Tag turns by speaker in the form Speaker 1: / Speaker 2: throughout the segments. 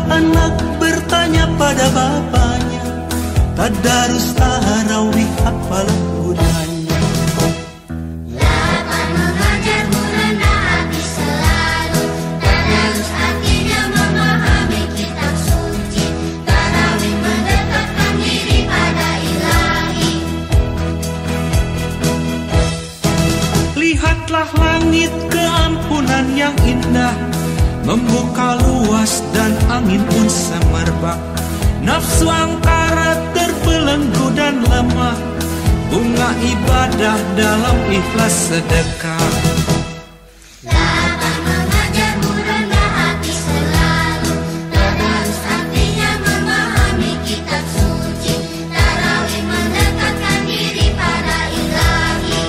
Speaker 1: anak bertanya pada bapaknya, tadarus tarawih apalah gunanya.
Speaker 2: Lapan mengajar merendah hati selalu, tadarus artinya memahami kitab suci, tarawih mendekatkan diri pada ilahi.
Speaker 1: Lihatlah langit keampunan yang indah, membuka luas dan angin pun semerbak. Nafsu angkara terbelenggu dan lemah, bunga ibadah dalam ikhlas sedekah.
Speaker 2: Lapan mengajar merendah hati selalu, tadarus artinya memahami kitab suci, tarawih mendekatkan diri pada ilahi.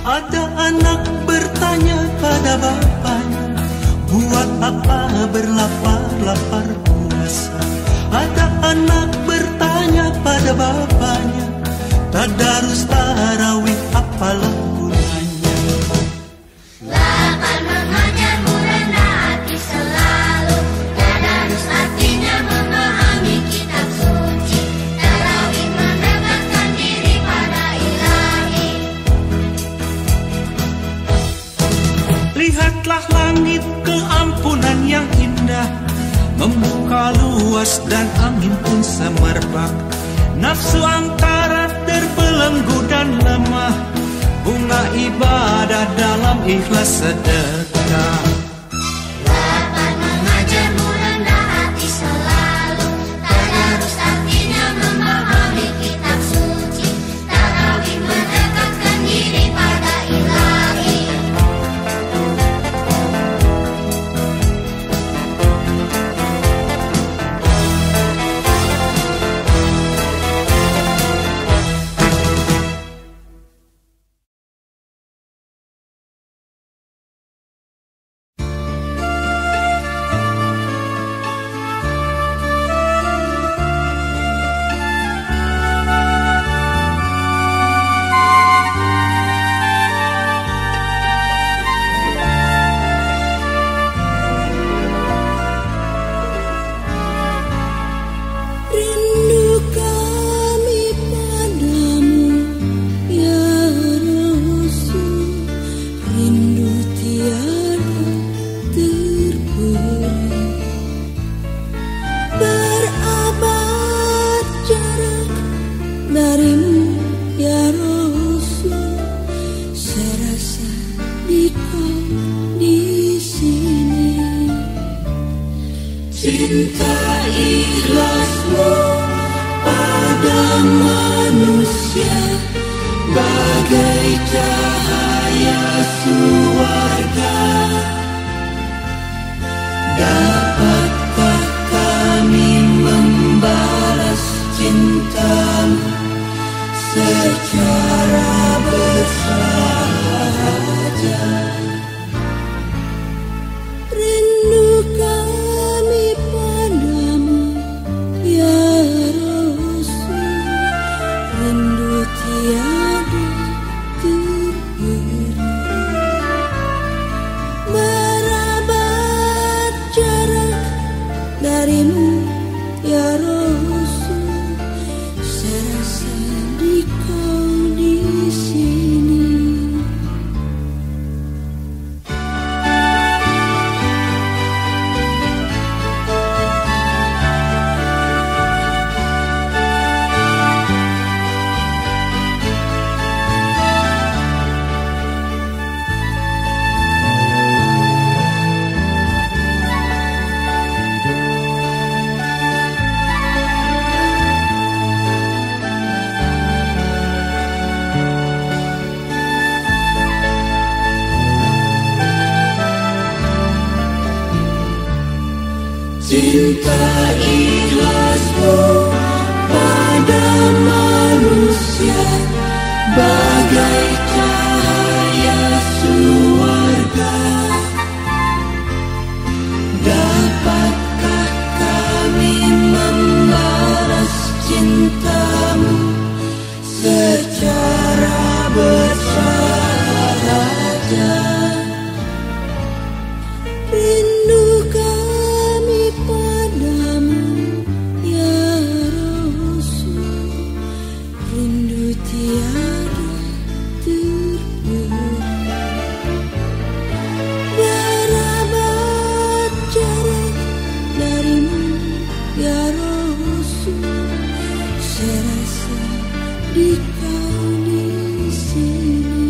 Speaker 1: Ada anak bertanya pada bapaknya, buat apa berlapar-lapar puasa? Ada anak bertanya pada bapaknya, tadarus tarawih apalah gunanya?
Speaker 2: Lapan mengajar merendah hati selalu, tadarus artinya memahami kitab suci, tarawih mendekatkan diri pada ilahi.
Speaker 1: Lihatlah langit keampunan yang indah, membuka luas dan angin pun semerbak. Nafsu angkara terbelenggu dan lemah, bunga ibadah dalam ikhlas sedekah.
Speaker 2: Lapan mengajar merendah hati selalu, tadarus artinya memahami kitab suci, tarawih mendekatkan diri pada ilahi.
Speaker 3: Rindu kami padamu, ya Rasul, rindu tiada terberi. Berabad jarak darimu, ya Rasul, serasa di kau di sini. Cinta ikhlasmu pada manusia bagai cahaya surga. Dapatkah kami membalas cintamu secara bersahaja? Rindu kami padamu, ya Rasul, rindu tiada terberi. Berabad jarak darimu, ya Rasul, serasa di kau di sini. Cinta ikhlasmu pada manusia bagai cahaya surga. Dapatkah kami membalas cintamu secara bersahaja? Rindu kami padamu ya Rasul, rindu tiada terputus. Berabad jarak darimu ya Rasul, serasa di kau di sini.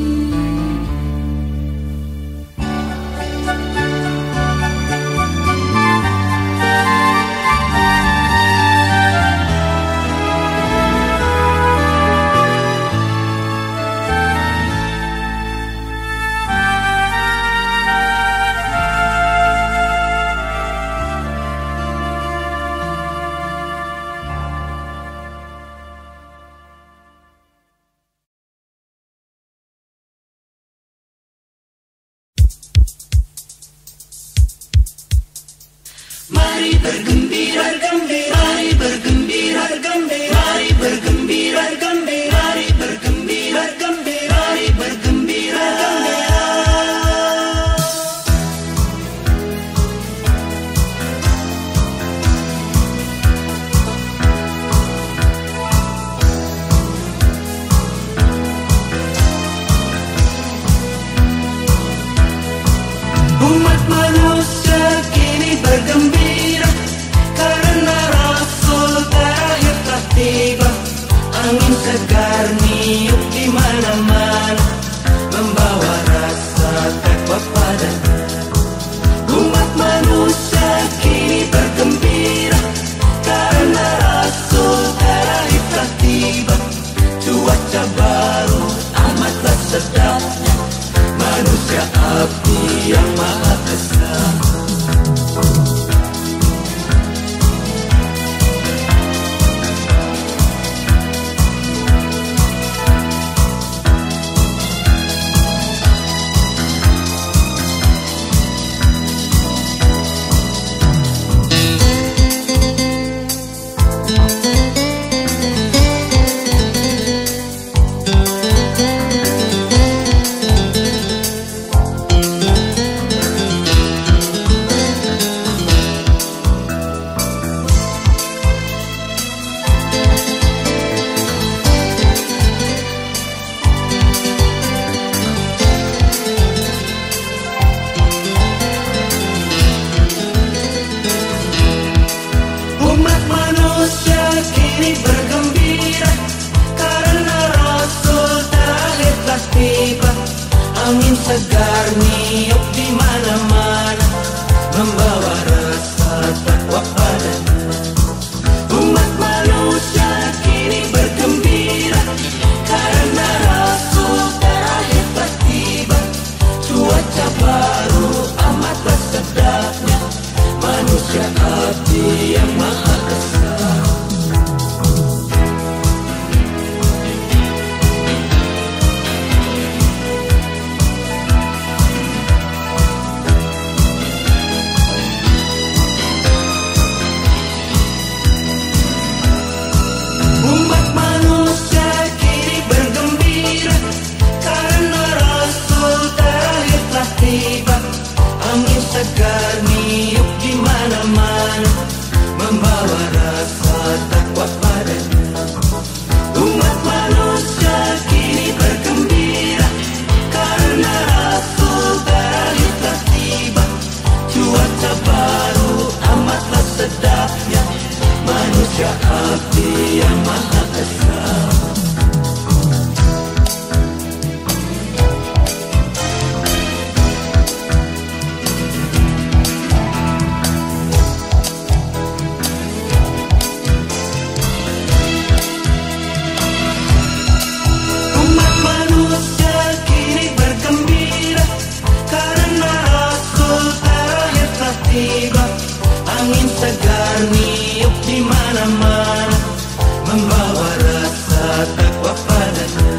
Speaker 1: Mari bergembira, gembira, mari bergembira, gembira, mari bergembira, gembira, mari bergembira, gembira, mari bergembira, gembira. Umat manusia kini bergembira karena Rasul terakhir telah tiba. Angin segar niup di mana-mana, membawa rasa takwa padanya. Umat manusia kini bergembira karena Rasul terakhir telah tiba. Cuaca baru amatlah sedapnya, manusia abdi yang maha esa. Umat manusia kini bergembira karena Rasul terakhir telah tiba. Angin segar niup di mana-mana, membawa rasa takwa padanya. Umat manusia kini bergembira karena Rasul terakhir telah tiba. Cuaca baru amatlah sedapnya, manusia abdi yang maha esa. Umat manusia kini bergembira karena Rasul terakhir telah tiba. Angin segar niup di mana-mana, membawa rasa takwa padanya. Umat manusia kini bergembira karena Rasul terakhir telah tiba. Cuaca baru amatlah sedapnya, manusia abdi yang maha esa. Umat manusia kini bergembira karena Rasul terakhir telah tiba. Angin segar niup di mana-mana, membawa rasa takwa padanya.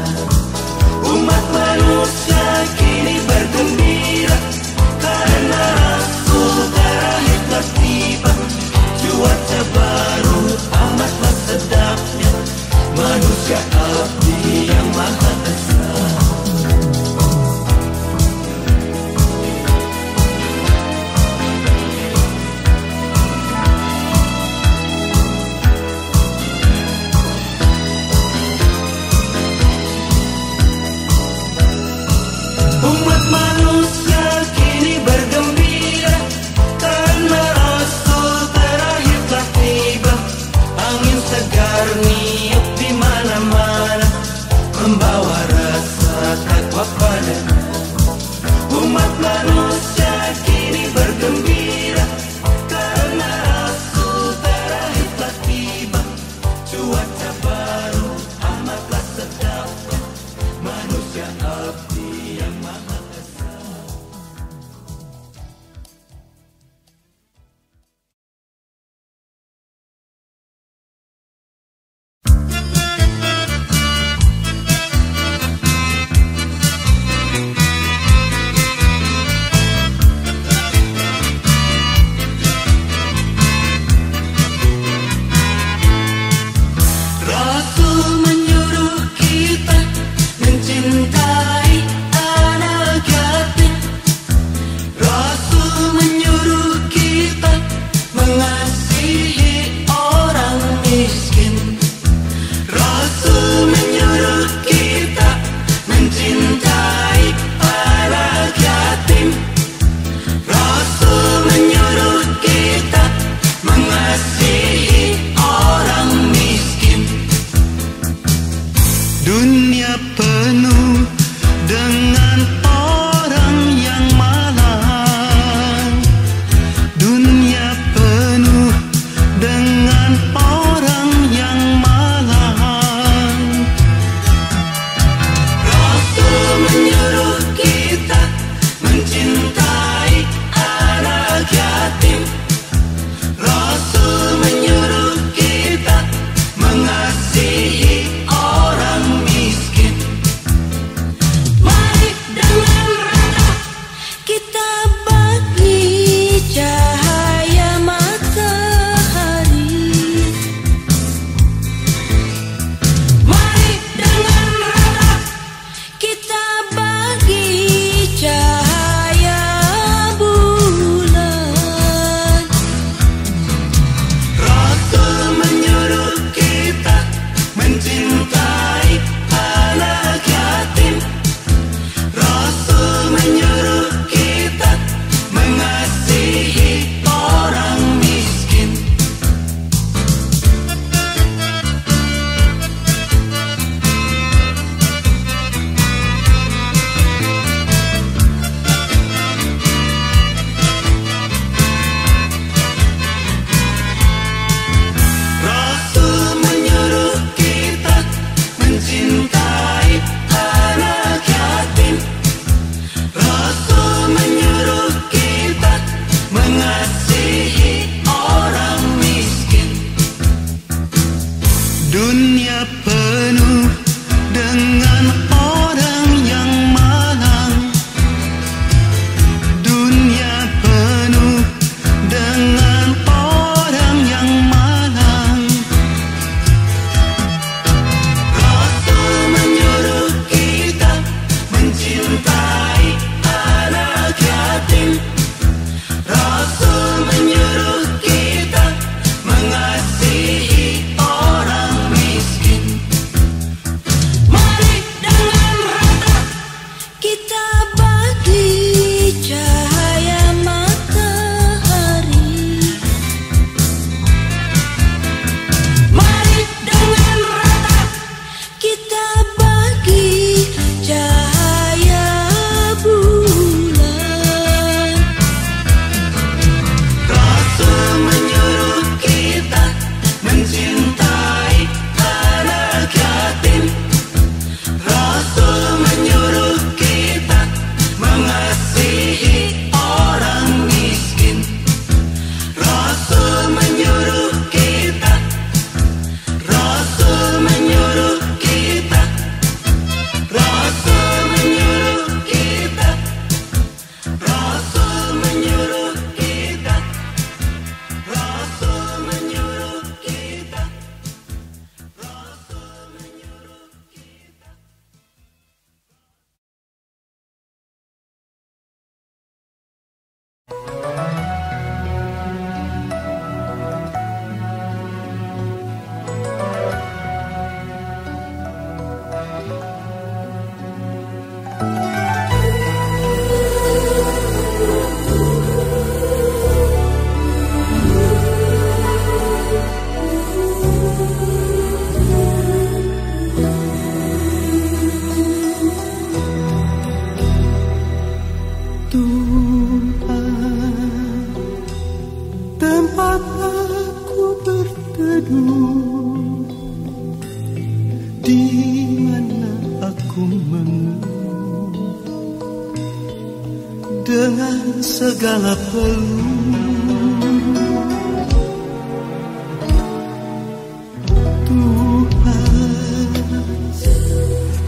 Speaker 1: segala peluh.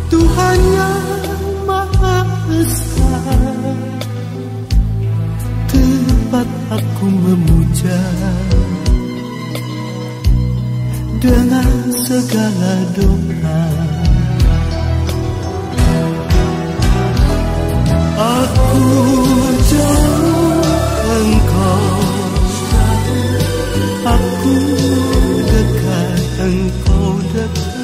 Speaker 1: Tuhan yang Maha Esa, tempat aku memuja dengan segala doa. Aku jauh, engkau jauh, aku dekat, engkau dekat.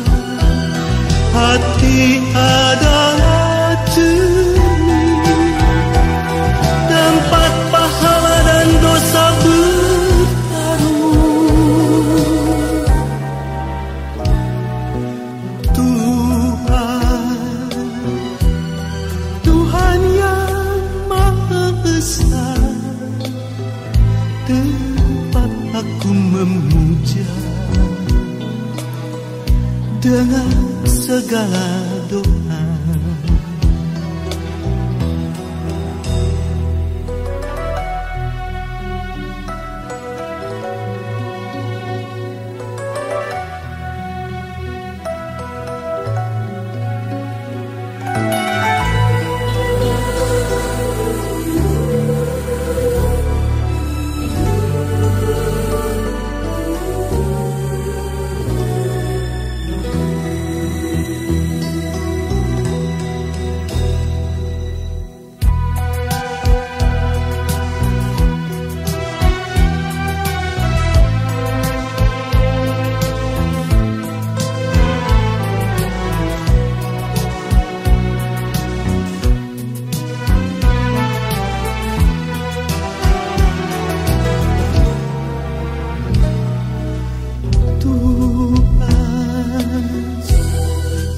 Speaker 1: Hati adalah cermin, tempat pahala dan dosa bertaruh. Tuhan yang Maha Esa, tempat aku memuja dengan segala doa.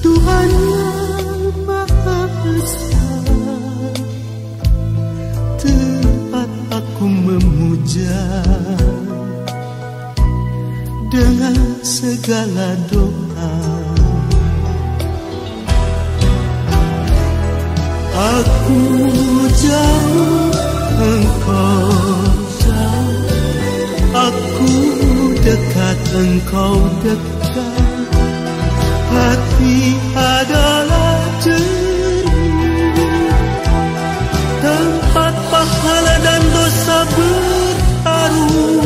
Speaker 1: Tuhan yang Maha Esa, tempat aku memuja dengan segala doa. Aku jauh, engkau jauh, aku dekat, engkau dekat. Hati adalah cermin, tempat pahala dan dosa bertaruh.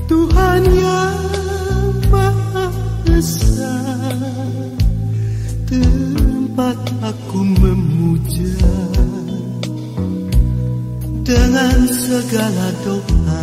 Speaker 1: Tuhan yang Maha Esa, tempat aku memuja dengan segala doa.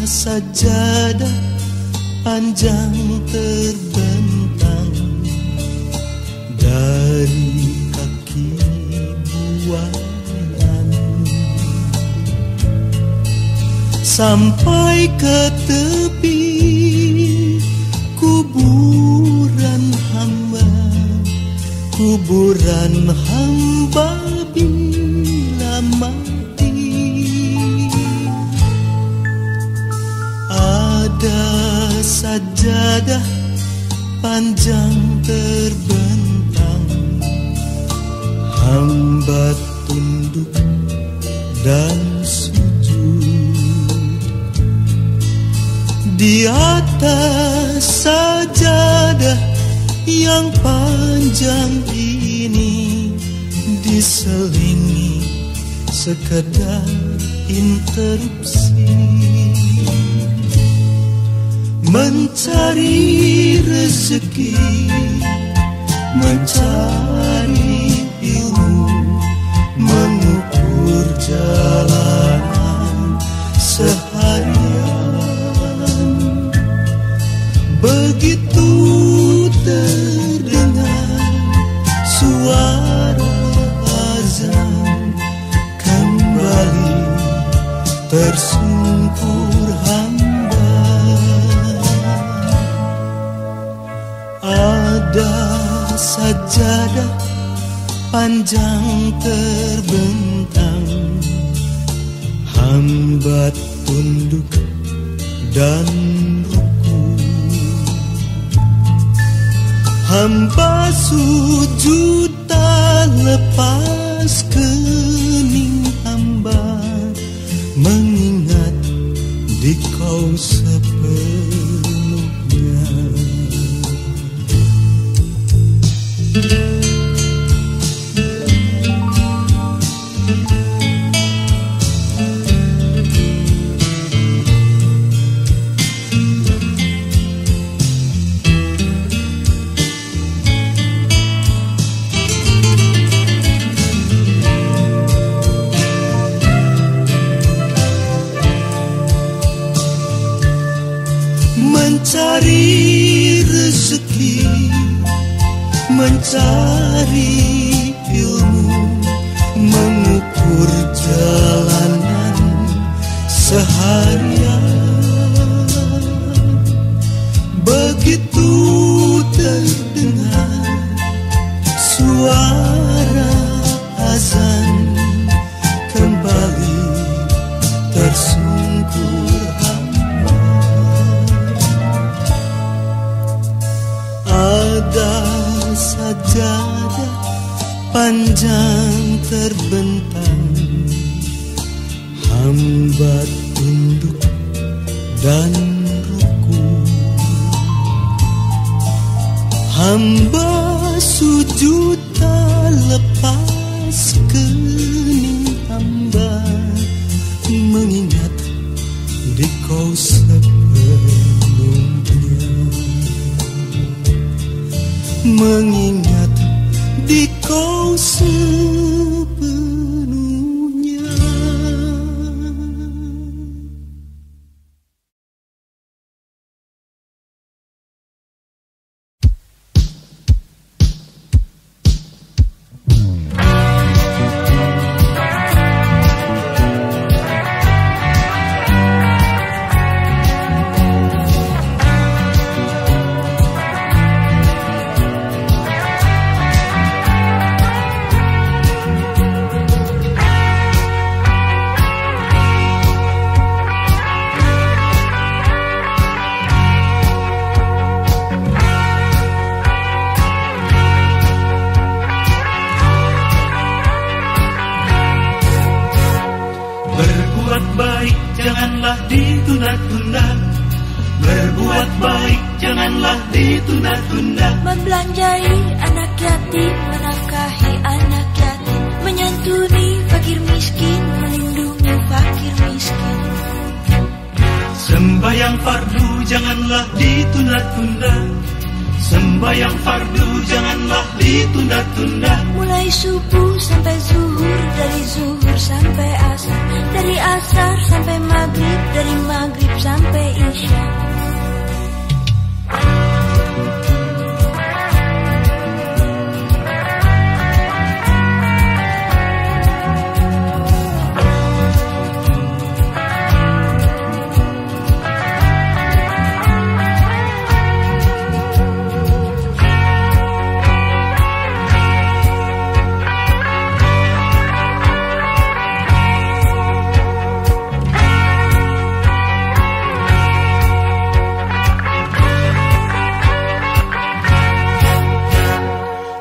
Speaker 1: Sajadah panjang terbentang dari kaki buayan sampai ke tepi kuburan hamba bila mati. Ada sajadah panjang terbentang, hamba tunduk dan sujud. Di atas sajadah yang panjang ini diselingi sekedar interupsi, mencari rezeki, mencari ilmu, mengukur jalanan seharian. Begitu terdengar suara azan, kembali tersungkur hamba. Ada sajadah panjang terbentang, hamba tunduk dan ruku, hamba sujud tak lepas kening hamba, mengingat di kau sepenuhnya. Mencari rezeki, mencari ilmu, mengukur jalanan seharian. Begitu terdengar suara azan, kembali tersungkur hamba. Ada sajadah panjang terbentang, hamba tunduk dan ruku, hamba sujud tak lepas kening hamba, mengingat di kau sepenuhnya, mengingat di kau sepenuhnya. Berbuat baik janganlah ditunda-tunda, berbuat baik janganlah ditunda-tunda.
Speaker 3: Membelanjai anak yatim, menafkahi anak yatim, menyantuni fakir miskin, melindungi fakir miskin.
Speaker 1: Sembahyang fardu janganlah ditunda-tunda, sembahyang fardu janganlah ditunda-tunda.
Speaker 3: Mulai subuh sampai zuhur, dari zuhur sampai asar, dari asar sampai maghrib, dari maghrib sampai isya.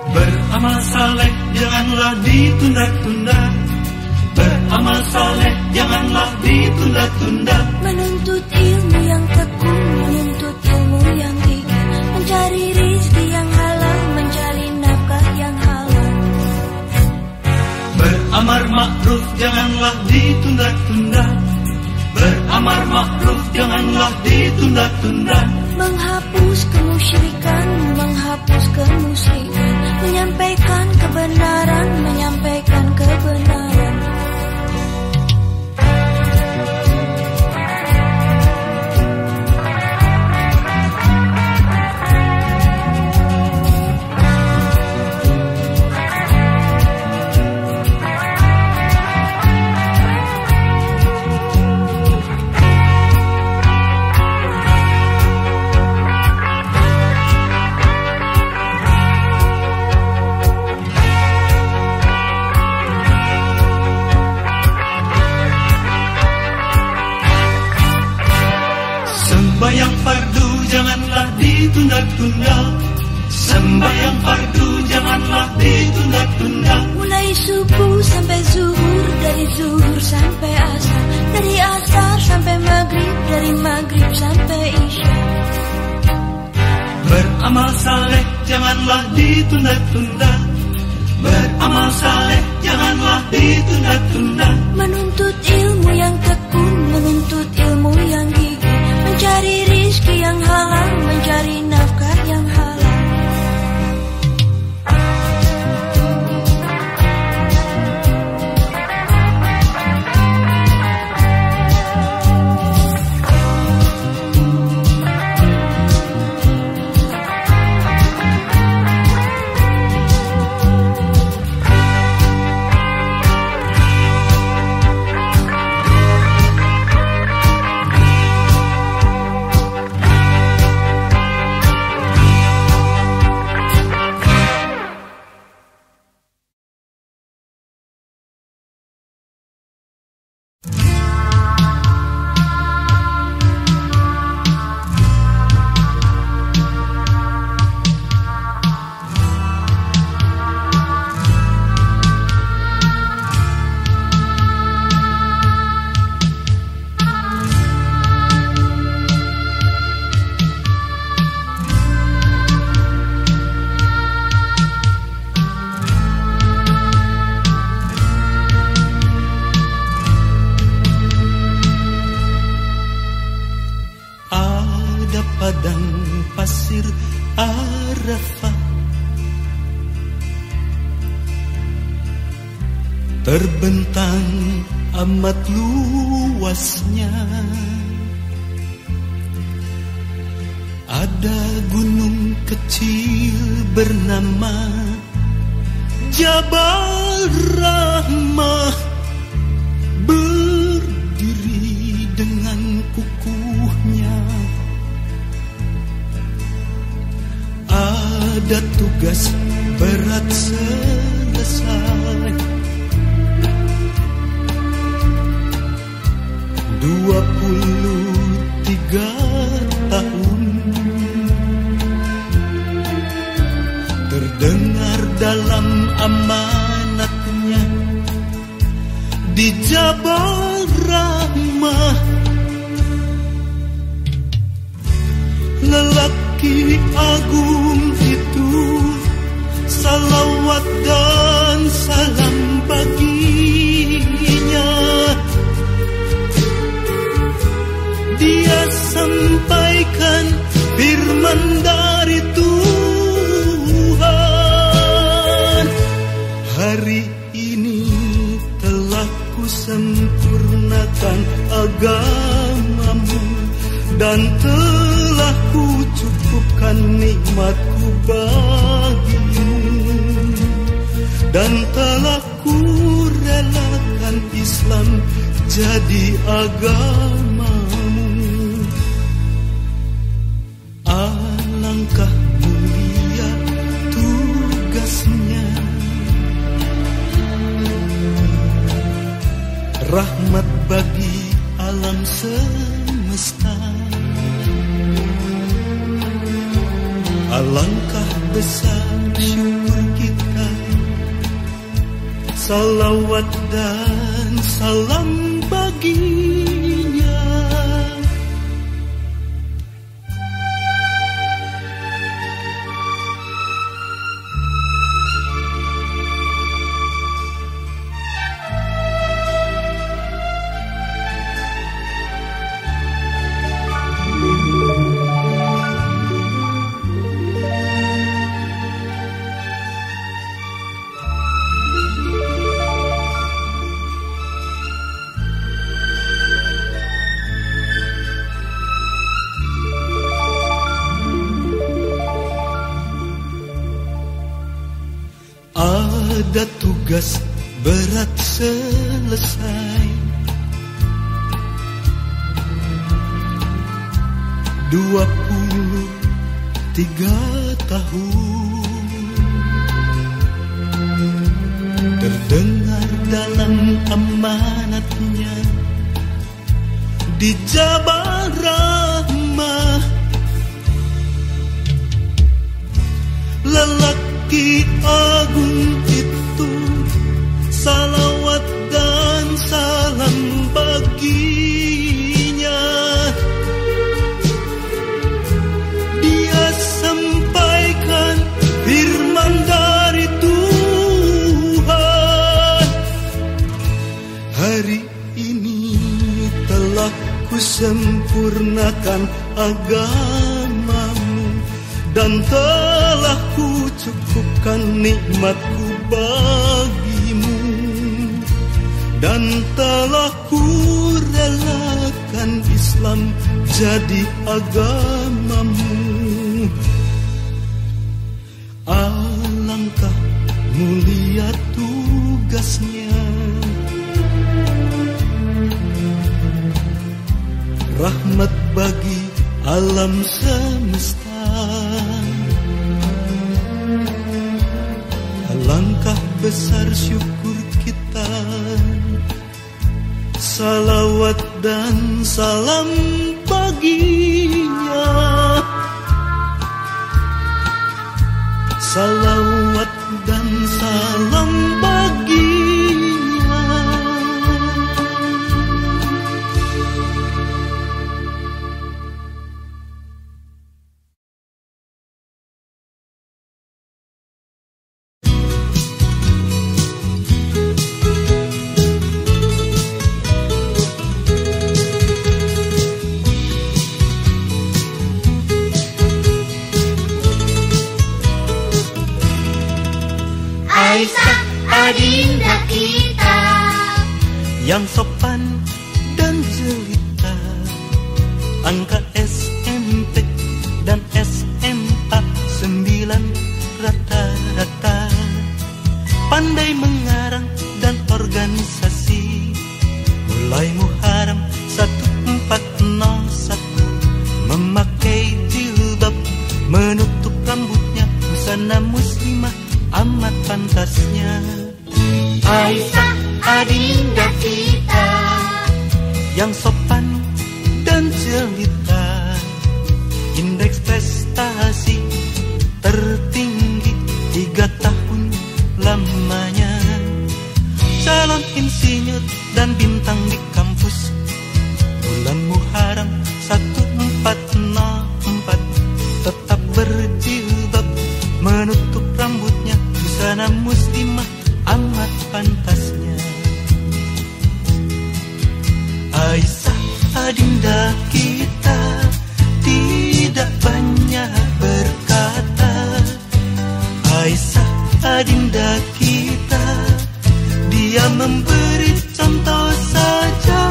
Speaker 1: Beramal saleh janganlah ditunda-tunda, beramal saleh janganlah ditunda-tunda.
Speaker 3: Menuntut ilmu yang tekun, menuntut ilmu yang gigih, mencari rizki yang halal
Speaker 1: Beramar ma'ruf janganlah ditunda-tunda. Beramar ma'ruf janganlah ditunda-tunda.
Speaker 3: Menghapus kemusyrikan, menghapus kemusyrikan, menyampaikan kebenaran, menyampaikan kebenaran.
Speaker 1: Sembahyang fardu janganlah ditunda-tunda. Sembahyang fardu janganlah ditunda-tunda.
Speaker 3: Mulai subuh sampai zuhur, dari zuhur sampai asar, dari asar sampai maghrib, dari maghrib sampai isya.
Speaker 1: Beramal saleh janganlah ditunda-tunda. Beramal saleh janganlah ditunda-tunda.
Speaker 3: Menuntut ilmu yang tekun, menuntut ilmu yang gigih, mencari rizki yang halal, mencari nafkah yang halal.
Speaker 1: Padang pasir Arafah, terbentang amat luasnya. Ada gunung kecil bernama Jabal Rahmah, berdiri dengan kukuhnya. Ada tugas berat selesai, 23 tahun. Terdengar dalam amanatnya di Jabal Rahmah, lelaki agung itu salawat dan salam baginya. Dia sampaikan firman dari Tuhan, hari ini telah kusempurnakan agamamu dan telah kucukupkan nikmatku bagimu, dan telah kurelakan Islam jadi agamamu. Alangkah mulia tugasnya, rahmat bagi alam semesta. Alangkah besar syukur kita, salawat dan salam baginya. Tugas berat selesai, 23 tahun. Terdengar dalam amanatnya di Jabal Rahmah, lelaki agung itu salawat dan salam baginya. Dia sampaikan firman dari Tuhan, hari ini telah kusempurnakan agamamu dan telah kucukupkan nikmatku bagimu, dan telah kurelakan Islam jadi agamamu. Alangkah mulia tugasnya, rahmat bagi alam semesta. Alangkah besar syukur kita, salawat dan salam baginya, salawat dan salam baginya.
Speaker 2: Aisyah adinda kita,
Speaker 1: yang sopan dan jelita, angka SMP dan SMA 9 rata-rata, pandai mengarang dan organisasi, mulai Muharram 1401, memakai jilbab, menutup rambutnya, busana muslimah amat pantasnya.
Speaker 2: Aisyah adinda kita,
Speaker 1: yang sopan dan jelita, indeks prestasi tertinggi 3 tahun lamanya, calon insinyur dan bintang di kampus, bulan Muharram 1404, tetap berjilbab, menutup rambutnya, busana muslimah amat pantasnya. Aisyah adinda kita tidak banyak berkata, Aisyah adinda kita, dia memberi contoh saja.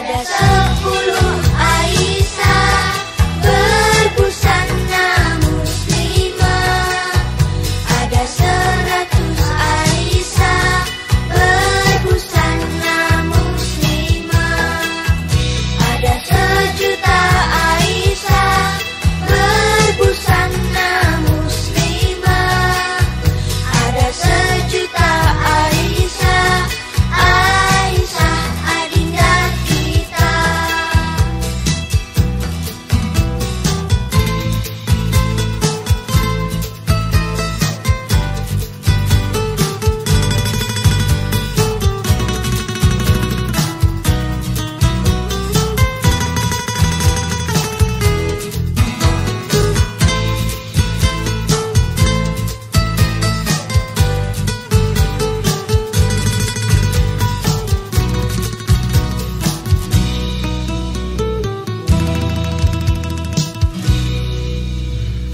Speaker 2: ada 10 Aisyah berbusana muslimah, ada 100 Aisyah berbusana muslimah, ada 1.000.000 Aisyah berbusana muslimah, ada 1.000.000 Aisyah, Aisyah adinda kita.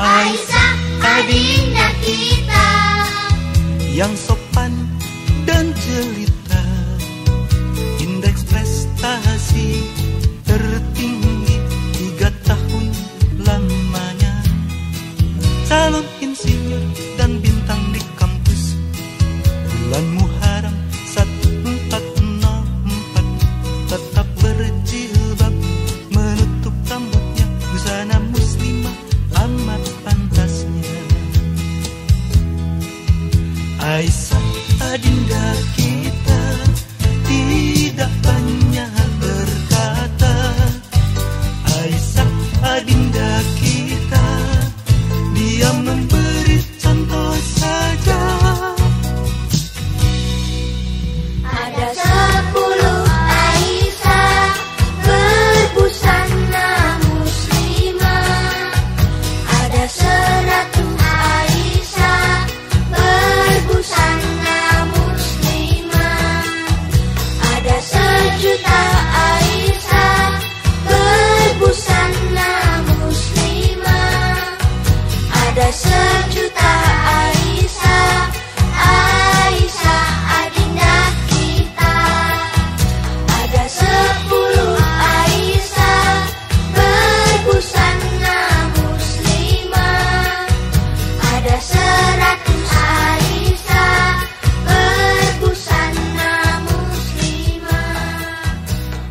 Speaker 2: Aisyah adinda kita,
Speaker 1: yang sopan dan jelita, indeks prestasi tertinggi 3 tahun lamanya, calon insinyur dan bintang Aisyah adinda kita tidak banyak berkata. Aisyah adinda kita, dia memberi contoh saja.
Speaker 2: Ada 10 Aisyah berbusana muslimah. Ada 100 Aisyah berbusana muslimah. Ada 1.000.000 Aisyah berbusana muslimah. Ada 1.000.000 Aisyah, Aisyah adinda kita. Ada 10 Aisyah berbusana muslimah. Ada 100 Aisyah berbusana muslimah.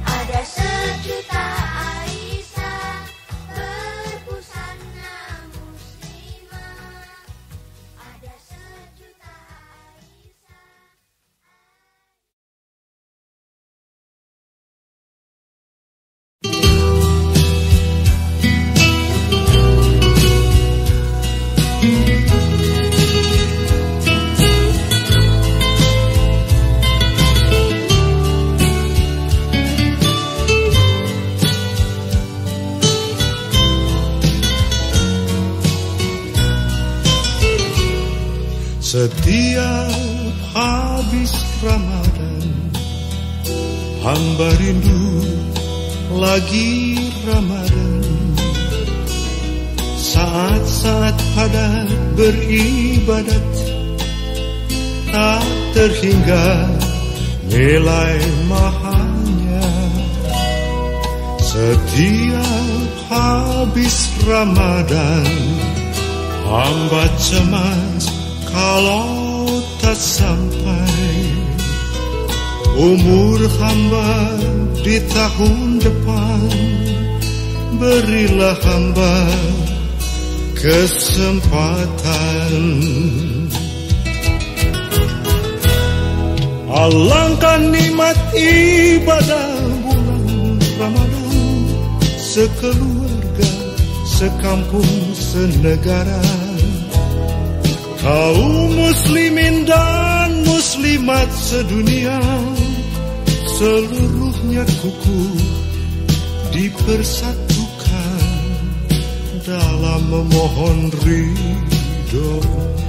Speaker 2: Ada 1.000.000 Aisyah berbusana muslimah. Ada 1.000.000
Speaker 4: Setiap habis Ramadan, hamba rindu lagi Ramadan. Saat-saat padat beribadat, tak terhingga nilai mahalnya. Setiap habis Ramadan, hamba cemas kalau tak sampai umur hamba di tahun depan. Berilah hamba kesempatan. Alangkah nikmat ibadah bulan Ramadan, sekeluarga, sekampung, senegara. Kaum muslimin dan muslimat sedunia, seluruhnya kukuh dipersatukan dalam memohon ridho-Nya.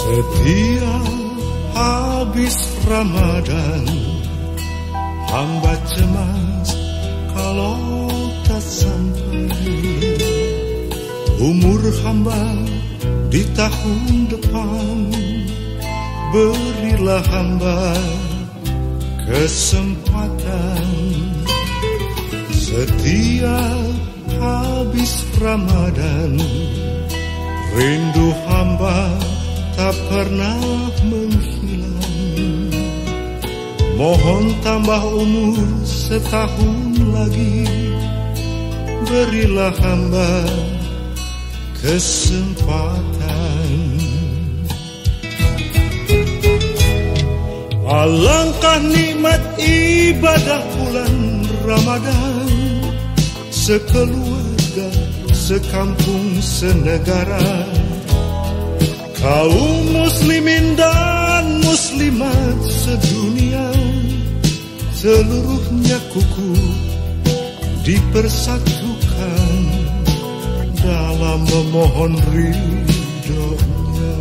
Speaker 4: Setiap habis Ramadan, hamba cemas kalau tak sampai umur hamba di tahun depan. Berilah hamba kesempatan. Setiap habis Ramadan, rindu hamba tak pernah menghilang. Mohon tambah umur setahun lagi. Berilah hamba kesempatan. Alangkah nikmat ibadah bulan Ramadan, sekeluarga, sekampung, senegara. Kaum muslimin dan muslimat sedunia, seluruhnya kukuh dipersatukan dalam memohon ridhonya.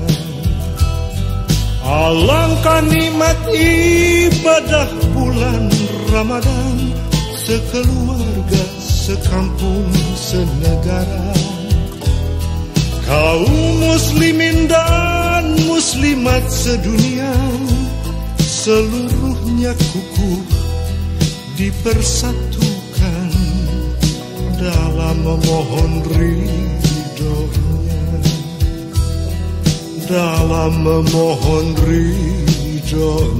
Speaker 4: Alangkah nikmat ibadah bulan Ramadan, sekeluarga, sekampung, senegara. Kaum muslimin dan muslimat sedunia, seluruhnya kukuh dipersatukan dalam memohon ridhonya, dalam memohon ridhonya.